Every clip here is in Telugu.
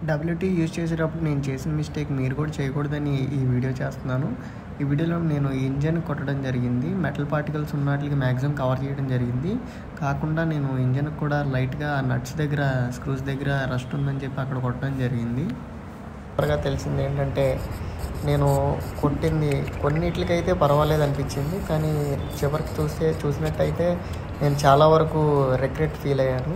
డబ్ల్యూటీ యూజ్ చేసేటప్పుడు నేను చేసిన మిస్టేక్ మీరు కూడా చేయకూడదని ఈ వీడియో చేస్తున్నాను. ఈ వీడియోలో నేను ఇంజన్ కొట్టడం జరిగింది. మెటల్ పార్టికల్స్ ఉన్నట్లకి మ్యాక్సిమం కవర్ చేయడం జరిగింది. కాకుండా నేను ఇంజన్ కూడా లైట్గా నట్స్ దగ్గర, స్క్రూస్ దగ్గర రస్ట్ ఉందని చెప్పి అక్కడ కొట్టడం జరిగింది. త్వరగా తెలిసింది ఏంటంటే, నేను కొట్టింది కొన్నిట్లకైతే పర్వాలేదు అనిపించింది, కానీ చివరికి చూసినట్టయితే నేను చాలా వరకు రిగ్రెట్ ఫీల్ అయ్యాను.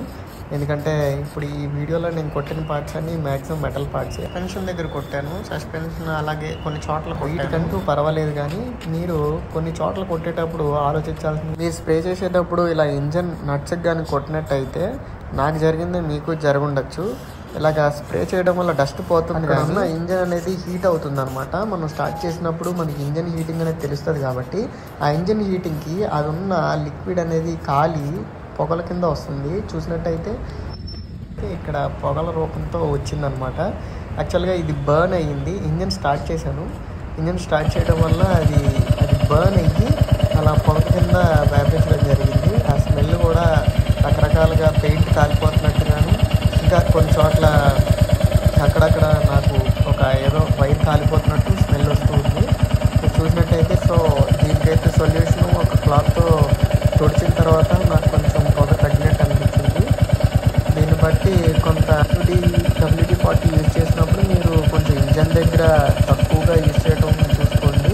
ఎందుకంటే ఇప్పుడు ఈ వీడియోలో నేను కొట్టిన పార్ట్స్ అన్ని మ్యాక్సిమం మెటల్ పార్ట్స్. సస్పెన్షన్ దగ్గర కొట్టాను, సస్పెన్షన్ అలాగే కొన్ని చోట్ల వీటికంటూ పర్వాలేదు. కానీ మీరు కొన్ని చోట్ల కొట్టేటప్పుడు ఆలోచించాల్సింది, మీరు స్ప్రే చేసేటప్పుడు ఇలా ఇంజన్ నట్స్కి కానీ కొట్టినట్టయితే నాకు జరిగింది మీకు జరుగుండొచ్చు. ఇలాగ స్ప్రే చేయడం వల్ల డస్ట్ పోతుంది, కానీ ఇంజన్ అనేది హీట్ అవుతుంది అనమాట. మనం స్టార్ట్ చేసినప్పుడు మనకి ఇంజన్ హీటింగ్ అనేది తెలుస్తుంది కాబట్టి ఆ ఇంజన్ హీటింగ్కి అది ఉన్న లిక్విడ్ అనేది కాలి పొగల కింద వస్తుంది. చూసినట్టయితే ఇక్కడ పొగల రూపంతో వచ్చిందనమాట. యాక్చువల్గా ఇది బర్న్ అయ్యింది. ఇంజన్ స్టార్ట్ చేశాను, ఇంజన్ స్టార్ట్ చేయడం వల్ల అది బర్న్ అయ్యి అలా పొగ కింద వ్యాపించడం జరిగింది. ఆ స్మెల్ కూడా రకరకాలుగా పెయింట్ కాలిపోతున్నట్టుగాను, ఇంకా కొన్ని చోట్ల అక్కడక్కడ నాకు ఒక ఏదో వైర్ కాలిపోతున్నట్టు స్మెల్ వస్తూ ఉంది. చూసినట్టయితే దీనికైతే సొల్యూషన్ ఒక క్లాత్తో తుడిచిన తర్వాత నాకు కొంచెం పొగ తగ్గినట్టు అనిపించింది. దీన్ని బట్టి కొంత WD-40 యూజ్ చేసినప్పుడు మీరు కొంచెం ఇంజన్ దగ్గర తక్కువగా యూజ్ చేయడం చూసుకోండి,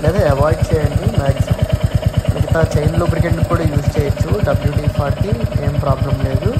లేదా అవాయిడ్ చేయండి. మ్యాక్సిమం మిగతా చైన్ లూబ్రికెంట్ కూడా యూజ్ చేయొచ్చు. WD-40 ఏం ప్రాబ్లం లేదు.